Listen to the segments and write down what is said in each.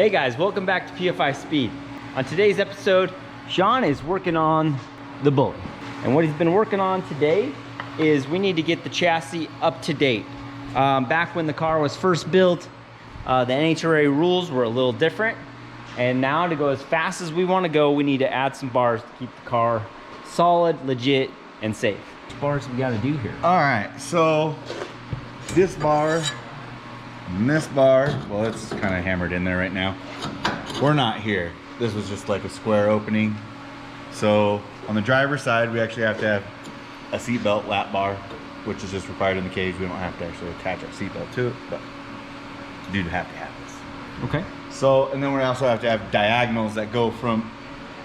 Hey guys, welcome back to PFI Speed. On today's episode, Shawn is working on the Bully. And what he's been working on today is we need to get the chassis up to date. Back when the car was first built, the NHRA rules were a little different. And now to go as fast as we want to go, we need to add some bars to keep the car solid, legit, and safe. Which bars we got to do here? All right, so this bar and this bar, well, it's kind of hammered in there right now. We're not here. This was just like a square opening. So on the driver's side, we actually have to have a seatbelt lap bar, which is just required in the cage. We don't have to actually attach our seatbelt to it, but you do have to have this. Okay. So, and then we also have to have diagonals that go from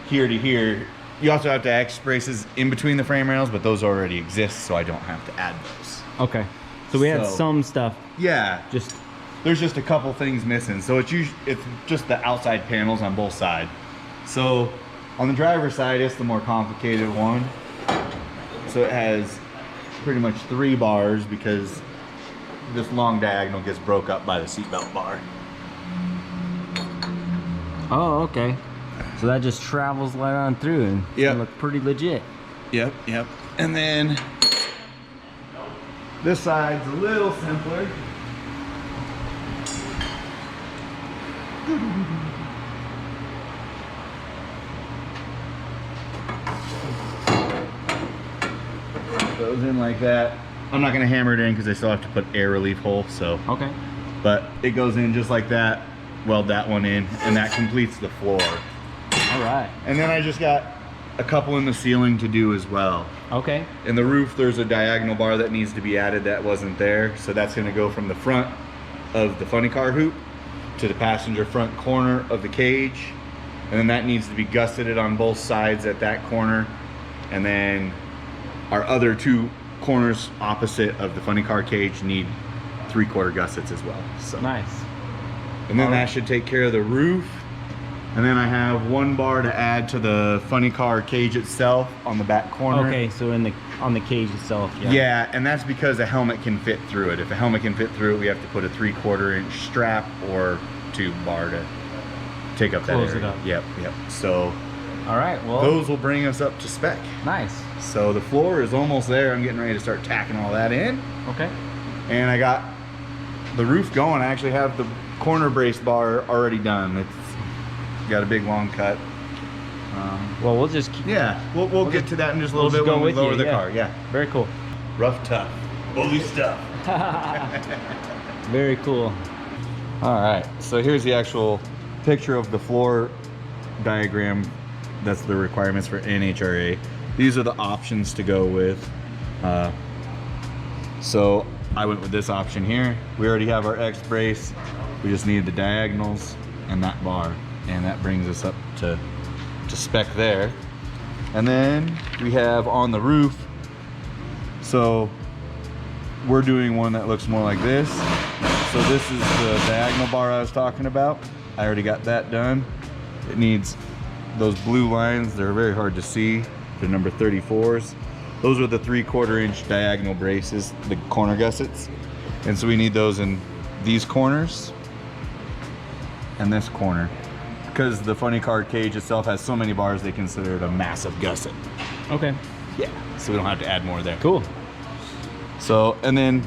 here to here. You also have to have X braces in between the frame rails, but those already exist, so I don't have to add those. Okay. So we had some stuff. Yeah. There's just a couple things missing. So it's just the outside panels on both sides. So on the driver's side, it's the more complicated one. So it has pretty much 3 bars because this long diagonal gets broke up by the seatbelt bar. Oh, okay. So that just travels right on through and it's gonna look pretty legit. Yep. And then this side's a little simpler. Goes in like that. I'm not gonna hammer it in because I still have to put air relief hole, so. Okay. But it goes in just like that, weld that one in, and that completes the floor. All right. And then I just got a couple in the ceiling to do as well. Okay. In the roof, there's a diagonal bar that needs to be added that wasn't there. So that's gonna go from the front of the funny car hoop to the passenger front corner of the cage. And then that needs to be gusseted on both sides at that corner. And then our other 2 corners opposite of the funny car cage need 3/4 gussets as well. So nice. And then that should take care of the roof. And then I have 1 bar to add to the funny car cage itself on the back corner. Okay, so on the cage itself. Yeah, and that's because a helmet can fit through it. If a helmet can fit through it, we have to put a 3/4 inch strap or tube bar to take up that area. Close it up. Yep. So, all right, well, those will bring us up to spec. Nice. So the floor is almost there. I'm getting ready to start tacking all that in. Okay. And I got the roof going. I actually have the corner brace bar already done. It's got a big long cut. Well, we'll just keep. Yeah, we'll get to that in just a little bit when we lower the car. Yeah. Very cool. Rough, tough, bully stuff. Very cool. All right, so here's the actual picture of the floor diagram. That's the requirements for NHRA. These are the options to go with. So I went with this option here. We already have our X brace. We just need the diagonals and that bar. And that brings us up to spec there. And then we have on the roof, so we're doing one that looks more like this. So this is the diagonal bar I was talking about. I already got that done. It needs those blue lines. They're very hard to see. They're number 34s. Those are the 3/4 inch diagonal braces, the corner gussets. And so we need those in these corners and this corner. Because the funny car cage itself has so many bars, they consider it a massive gusset. Okay. Yeah, so we don't have to add more there. Cool. So, and then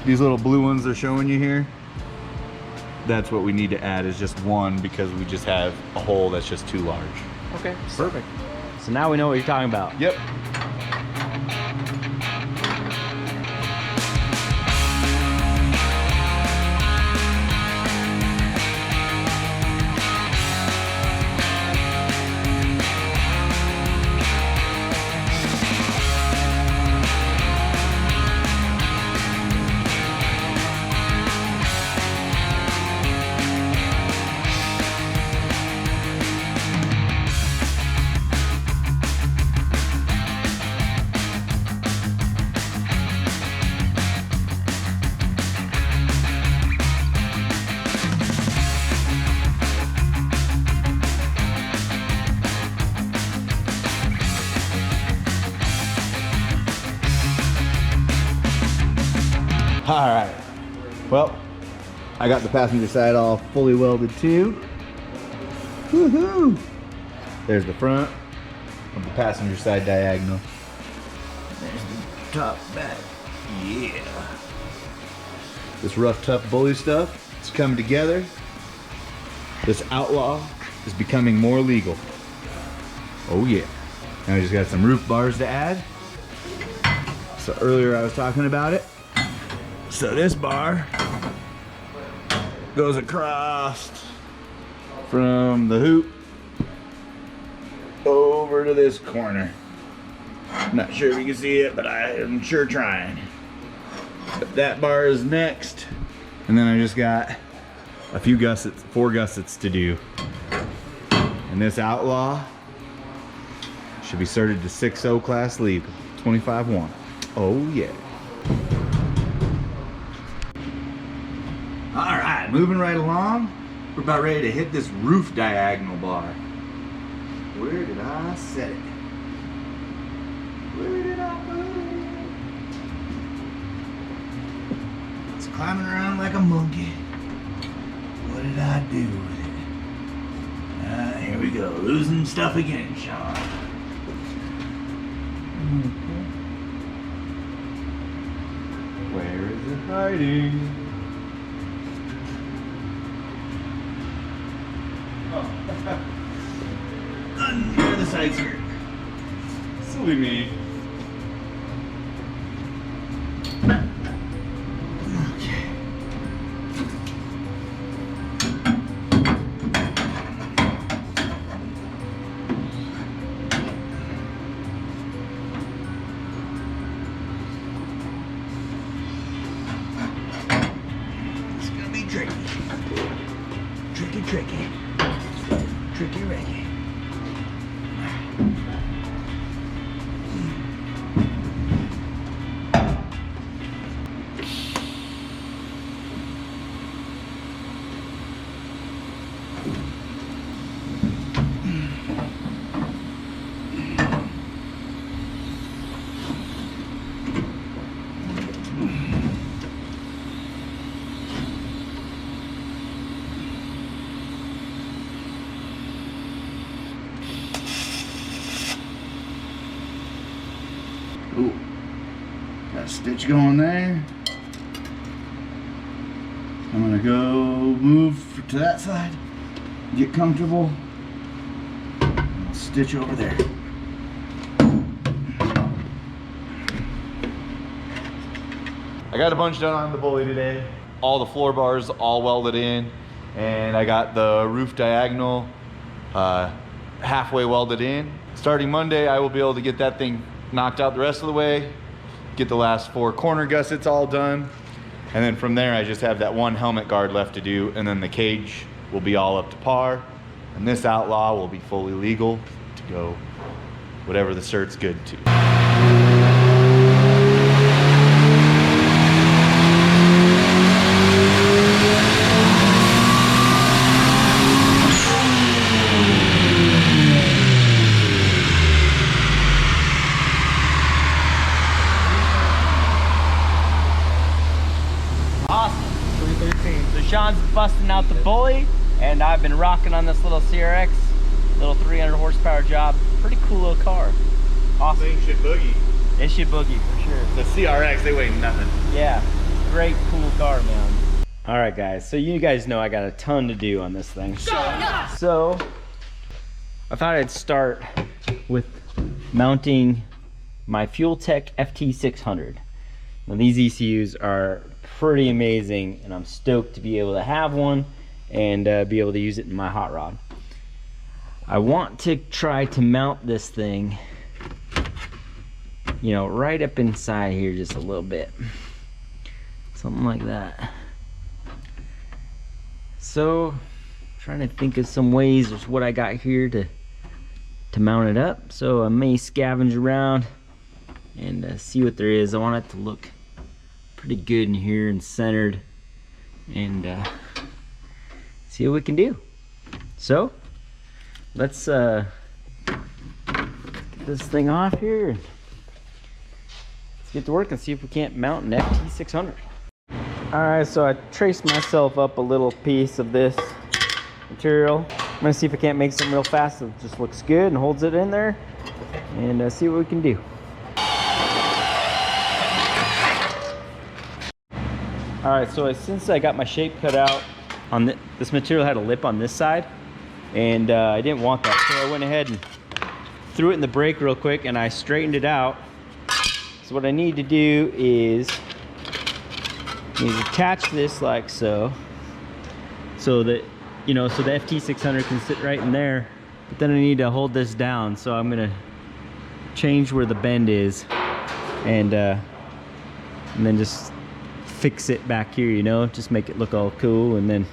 these little blue ones they're showing you here, that's what we need to add, is just 1 because we just have a hole that's just too large. Okay, perfect. So now we know what you're talking about. Yep. All right. Well, I got the passenger side all fully welded too. Woohoo! There's the front of the passenger side diagonal. There's the top back. Yeah. This rough, tough bully stuff is coming together. This Outlaw is becoming more legal. Oh yeah. Now we just got some roof bars to add. So earlier I was talking about it. So this bar goes across from the hoop over to this corner. Not sure if you can see it, but I am sure trying. But that bar is next. And then I just got a few gussets, 4 gussets to do. And this Outlaw should be certed to 6.0 class legal, 25-1. Oh yeah. All right, moving right along. We're about ready to hit this roof diagonal bar. Where did I set it? Where did I put it? It's climbing around like a monkey. What did I do with it? Here we go, losing stuff again, Shawn. Where is it hiding? Under the side skirt. Silly me. Okay. It's gonna be tricky. Tricky. Tricky Reggie. Ooh, got a stitch going there. I'm gonna go move to that side, get comfortable, and I'll stitch over there. I got a bunch done on the bully today. All the floor bars all welded in, and I got the roof diagonal halfway welded in. Starting Monday, I will be able to get that thing knocked out the rest of the way, get the last 4 corner gussets all done, and then from there I just have that 1 helmet guard left to do, and then the cage will be all up to par, and this Outlaw will be fully legal to go whatever the cert's good to. Shawn's busting out the bully, and I've been rocking on this little CRX, little 300 horsepower job. Pretty cool little car. Awesome. Thing should boogie. It should boogie for sure. The CRX, they weigh nothing. Yeah, great cool car, man. All right, guys. So you guys know I got a ton to do on this thing. So I thought I'd start with mounting my FuelTech FT600. Now these ECUs are pretty amazing, and I'm stoked to be able to have one and be able to use it in my hot rod. I want to try to mount this thing, you know, right up inside here just a little bit, something like that. So trying to think of some ways of what I got here to mount it up. So I may scavenge around and see what there is. I want it to look pretty good in here and centered, and see what we can do. So let's get this thing off here and let's get to work and see if we can't mount an FT600. All right, so I traced myself up a little piece of this material. I'm gonna see if I can't make something real fast that just looks good and holds it in there, and see what we can do. All right, so since I got my shape cut out on this material had a lip on this side, and I didn't want that, so I went ahead and threw it in the brake real quick, and I straightened it out. So what I need to do is attach this like so that, you know, so the FT600 can sit right in there. But then I need to hold this down, so I'm gonna change where the bend is, and then just fix it back here, you know, just make it look all cool, and then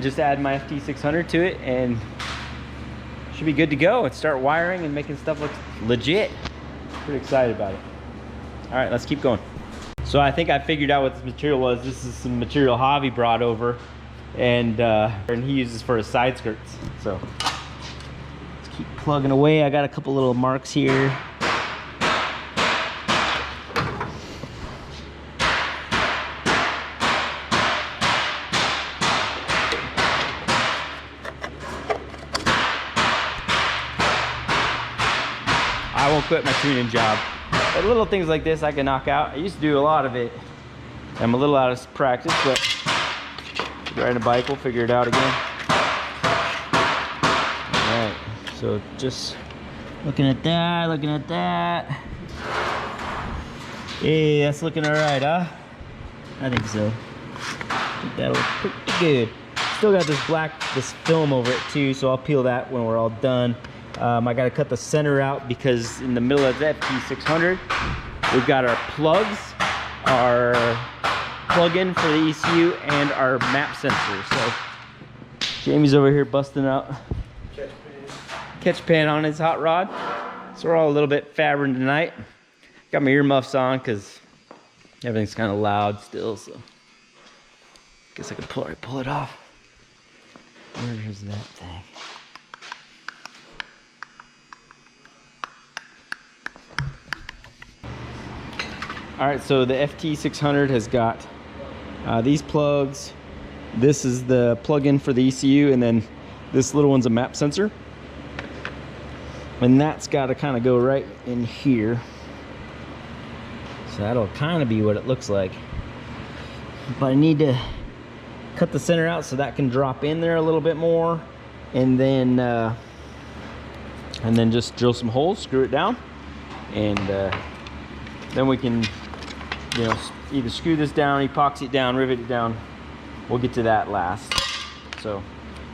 just add my FT600 to it, and should be good to go and start wiring and making stuff look legit. Pretty excited about it. All right, let's keep going. So I think I figured out what this material was. This is some material Javi brought over, and he uses for his side skirts. So let's keep plugging away. I got a couple little marks here. I won't quit my tuning job. But little things like this I can knock out. I used to do a lot of it. I'm a little out of practice, but riding a bike, we'll figure it out again. All right, so just looking at that. Hey, that's looking all right, huh? I think so. I think that'll look pretty good. Still got this film over it too, so I'll peel that when we're all done. I got to cut the center out because in the middle of that FT600, we've got our plugs, our plug-in for the ECU, and our map sensor. So Jamie's over here busting out catch pan on his hot rod. So we're all a little bit fabbing tonight. Got my earmuffs on because everything's kind of loud still. So guess I could pull it off. Where's that thing? All right, so the FT600 has got these plugs. This is the plug-in for the ECU, and then this little one's a map sensor. And that's got to kind of go right in here. So that'll kind of be what it looks like. But I need to cut the center out so that can drop in there a little bit more, and then just drill some holes, screw it down, and then we can, you know, either screw this down, epoxy it down, rivet it down. We'll get to that last. So,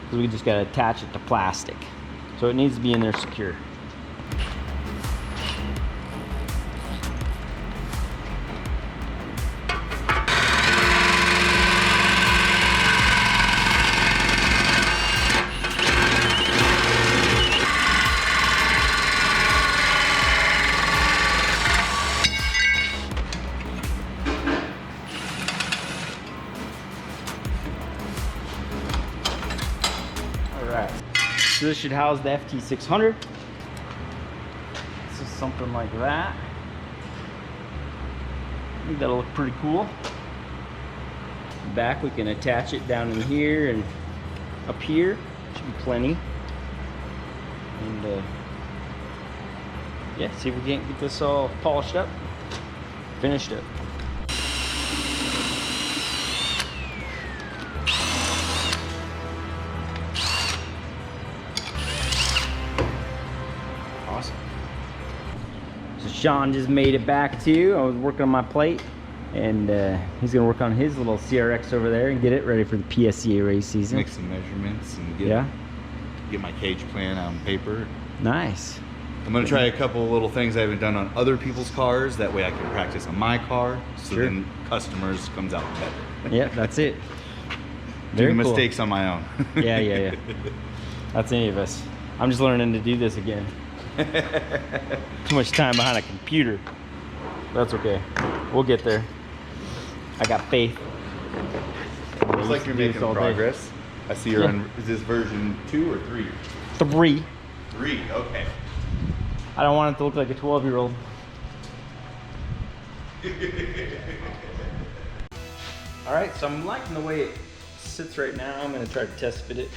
because we just got to attach it to plastic. So it needs to be in there secure. So this should house the FT600. This is something like that. I think that'll look pretty cool. Back, we can attach it down in here and up here. Should be plenty. And yeah, see if we can't get this all polished up, finished up. Shawn just made it back too. I was working on my plate, and he's gonna work on his little CRX over there and get it ready for the PSCA race season. Make some measurements and get my cage plan on paper. Nice. I'm gonna try a couple of little things I haven't done on other people's cars. That way I can practice on my car, so then customers comes out better. Yeah, that's it. Doing mistakes on my own. Yeah. That's any of us. I'm just learning to do this again. Too much time behind a computer. That's okay. We'll get there. I got faith. Looks like you're making progress. I see you're on, is this version 2 or 3? 3. 3, okay. I don't want it to look like a 12-year-old. All right, so I'm liking the way it sits right now. I'm gonna try to test fit it.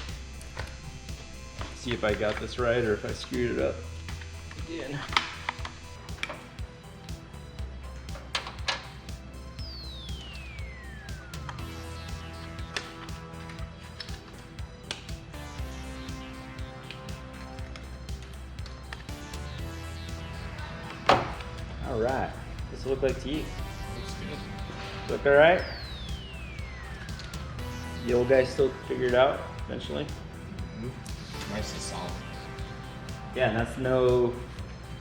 See if I got this right or if I screwed it up again. All right, what's it look like to you? Looks good. Look all right? The old guy still figured it out eventually. Nice and solid. Yeah, and that's no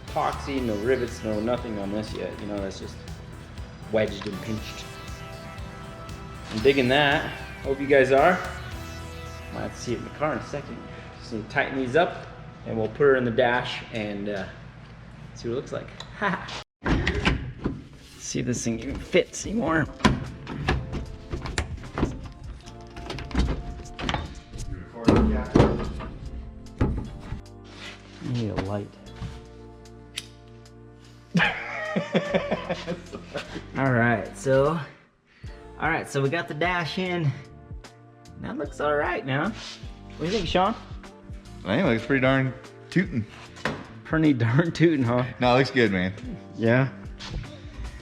epoxy, no rivets, no nothing on this yet. You know, that's just wedged and pinched. I'm digging that. Hope you guys are. Might have to see it in the car in a second. Just need to tighten these up and we'll put her in the dash and see what it looks like. See if this thing even fits anymore. I need a light. All right, so we got the dash in. That looks all right now. What do you think, Shawn? I think it looks pretty darn tootin'. Pretty darn tootin', huh? No, it looks good, man. Yeah.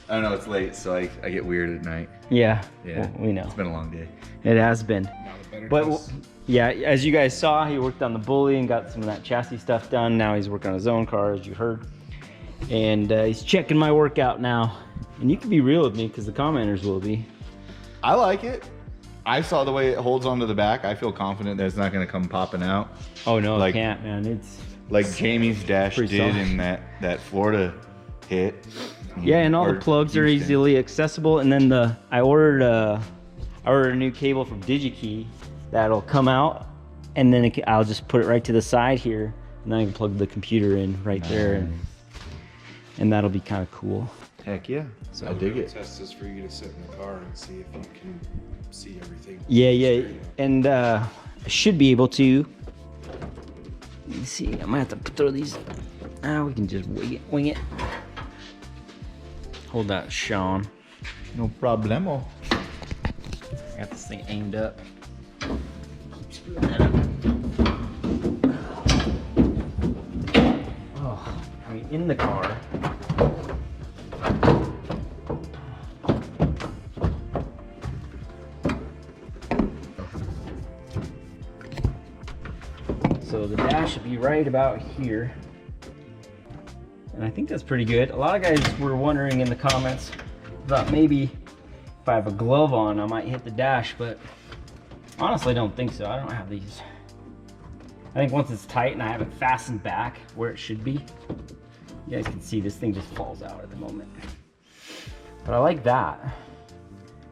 I don't know, it's late, so I get weird at night. Yeah. Yeah, well, we know. It's been a long day. It has been. Not a better But test. yeah, as you guys saw, he worked on the bully and got some of that chassis stuff done. Now he's working on his own car, as you heard. And he's checking my workout now. And you can be real with me because the commenters will be. I like it. I saw the way it holds onto the back. I feel confident that it's not going to come popping out. Oh no, Like- I can't, man. It's Like Jamie's dash Pretty did solid. in that Florida hit. yeah, and all Or the plugs are Houston. easily accessible. And then I ordered a new cable from DigiKey that'll come out, and then I'll just put it right to the side here, and then I can plug the computer in right there, and that'll be kind of cool. Heck yeah. So I dig we're it. gonna test this for you to sit in the car and see if you can see everything. Yeah, straight up. and I should be able to. Let me see. I might have to throw these. We can just wing it. Hold that, Shawn. No problemo. I got this thing aimed up. Keep screwing that up. Oh, I mean, in the car. So the dash should be right about here. And I think that's pretty good. A lot of guys were wondering in the comments about maybe if I have a glove on, I might hit the dash, but honestly, I don't think so. I don't have these. I think once it's tight and I have it fastened back where it should be, you guys can see this thing just falls out at the moment. But I like that.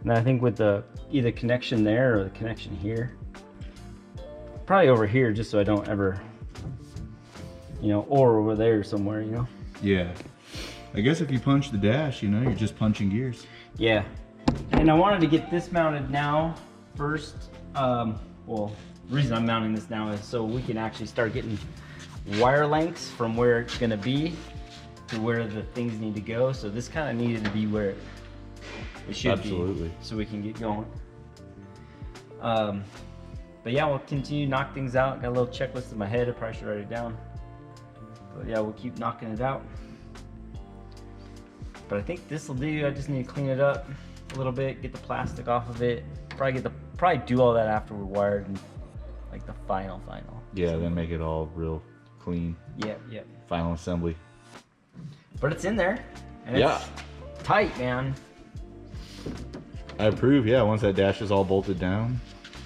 And I think with the either connection there or the connection here, probably over here just so I don't ever, or over there somewhere, Yeah. I guess if you punch the dash, you're just punching gears. Yeah. And I wanted to get this mounted now first. Well, the reason I'm mounting this now is so we can actually start getting wire lengths from where it's gonna be to where the things need to go. So this kind of needed to be where it should Absolutely. be, so we can get going. But yeah, we'll continue to knock things out. Got a little checklist in my head. I probably should write it down. But yeah, we'll keep knocking it out. But I think this will do. I just need to clean it up a little bit, get the plastic off of it. Probably do all that after we're wired and like the final. Yeah, then make it all real clean. Yep. Final assembly. But it's in there. And Yeah. it's tight, man. I approve, yeah. Once that dash is all bolted down,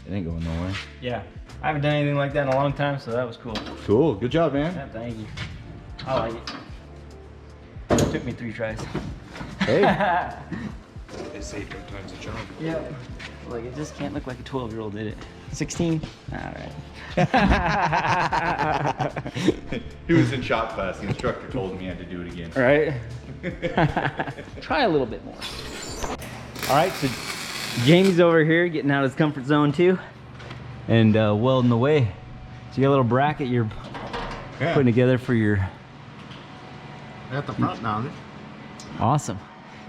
it ain't going nowhere. Yeah. I haven't done anything like that in a long time, so that was cool. Cool, good job, man. Yeah, thank you. I like it. It took me 3 tries. Hey. They say 3 times a charm. Yeah. Like, it just can't look like a 12-year-old did it. 16? All right. He was in shop class. The instructor told him he had to do it again. Right? Try a little bit more. All right, so Jamie's over here getting out of his comfort zone too, and welding away. So you got a little bracket you're putting together for your... At the front mounted. Awesome.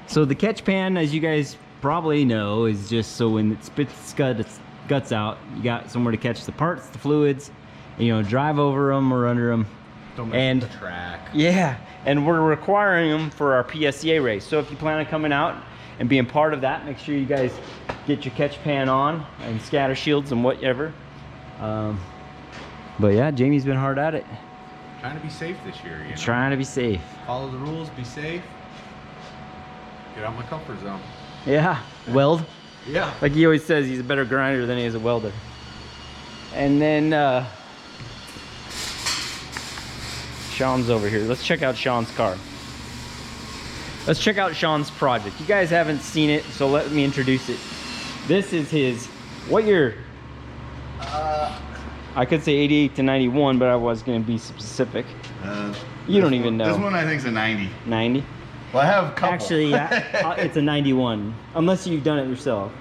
So the catch pan, as you guys probably know is just so when it spits its guts out, you got somewhere to catch the parts, the fluids, and, you know, drive over them or under them. Don't mess with the track. Yeah, and we're requiring them for our PSCA race. So if you plan on coming out and being part of that, make sure you guys get your catch pan on and scatter shields and whatever. But yeah, Jamie's been hard at it. Trying to be safe this year, you know? Trying to be safe. Follow the rules, be safe. Get out of my comfort zone. Yeah, weld. Yeah. Like he always says, he's a better grinder than he is a welder. And then Shawn's over here. Let's check out Shawn's car. Let's check out Shawn's project. You guys haven't seen it, so let me introduce it. This is his, what year? I could say 88 to 91, but I was going to be specific. You don't even know. This one I think is a 90. 90? Well, I have a couple. Actually, it's a 91, unless you've done it yourself.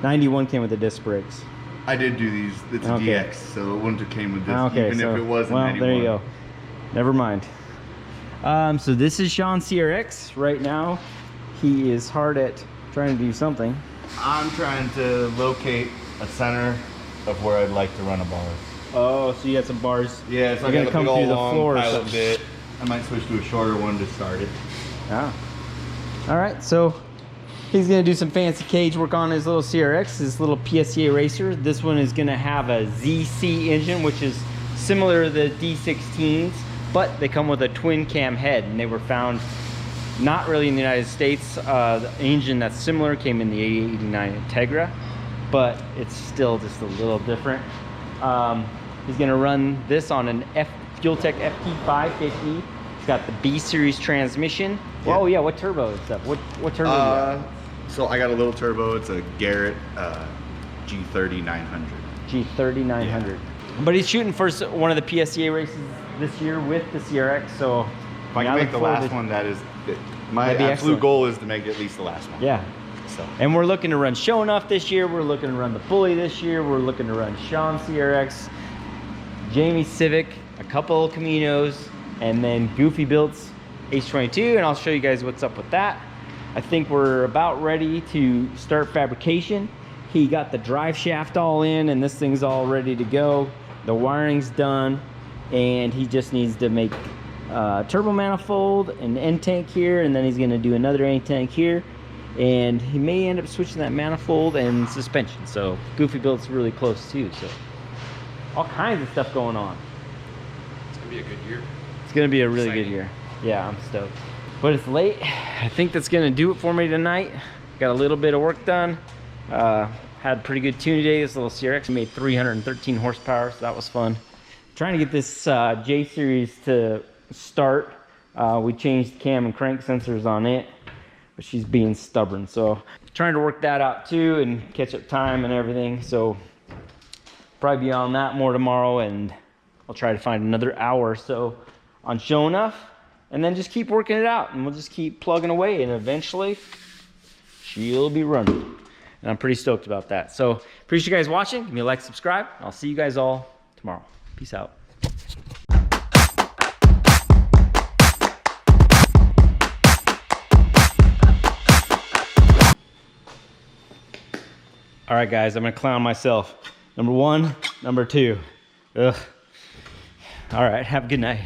91 came with the disc brakes. I did do these. It's a Okay. DX, so it wouldn't have came with this, Okay, even so, if it was a well, 91. there you go. Never mind. So this is Shawn CRX. Right now, he is hard at trying to do something. I'm trying to locate a center of where I'd like to run a bar. Oh, so you got some bars. Yeah, so You're I gonna got a come big through old the long floor or pilot something. bit. I might switch to a shorter one to start it. Ah. All right, so he's gonna do some fancy cage work on his little CRX, his little PSCA racer. This one is gonna have a ZC engine, which is similar to the D16s, but they come with a twin cam head, and they were found not really in the United States. The engine that's similar came in the 8889 Integra, but it's still just a little different. He's gonna run this on an FuelTech FT550. It's got the B series transmission. Yeah. Oh yeah, what turbo is that? What turbo? Do you have? So I got a little turbo. It's a Garrett G30 900. G30 900. But he's shooting for one of the PSCA races this year with the CRX. So If I can make the last one, that is my That'd be absolute excellent. goal is to make at least the last one. Yeah. So And we're looking to run Sho'nuff this year. We're looking to run the Bully this year. We're looking to run Shawn CRX, Jamie Civic, a couple of Caminos, and then Goofy Built's H22. And I'll show you guys what's up with that. I think we're about ready to start fabrication. He got the drive shaft all in, and this thing's all ready to go. The wiring's done, and he just needs to make turbo manifold, an end tank here, and then he's gonna do another end tank here. And he may end up switching that manifold and suspension. So Goofy Built's really close too. So all kinds of stuff going on. It's gonna be a good year. It's gonna be a really Exciting. good year. Yeah, I'm stoked. But it's late. I think that's gonna do it for me tonight. Got a little bit of work done. Had a pretty good tune today. This little CRX made 313 horsepower, so that was fun. Trying to get this J series to start. We changed cam and crank sensors on it, but she's being stubborn. So trying to work that out too and catch up time and everything. So probably be on that more tomorrow, and I'll try to find another hour or so on Sho'nuff, and then just keep working it out, and we'll just keep plugging away, and eventually she'll be running. And I'm pretty stoked about that. So appreciate you guys watching. Give me a like, subscribe. I'll see you guys all tomorrow. Peace out. All right, guys, I'm gonna clown myself. Number one, number two. Ugh. All right, have a good night.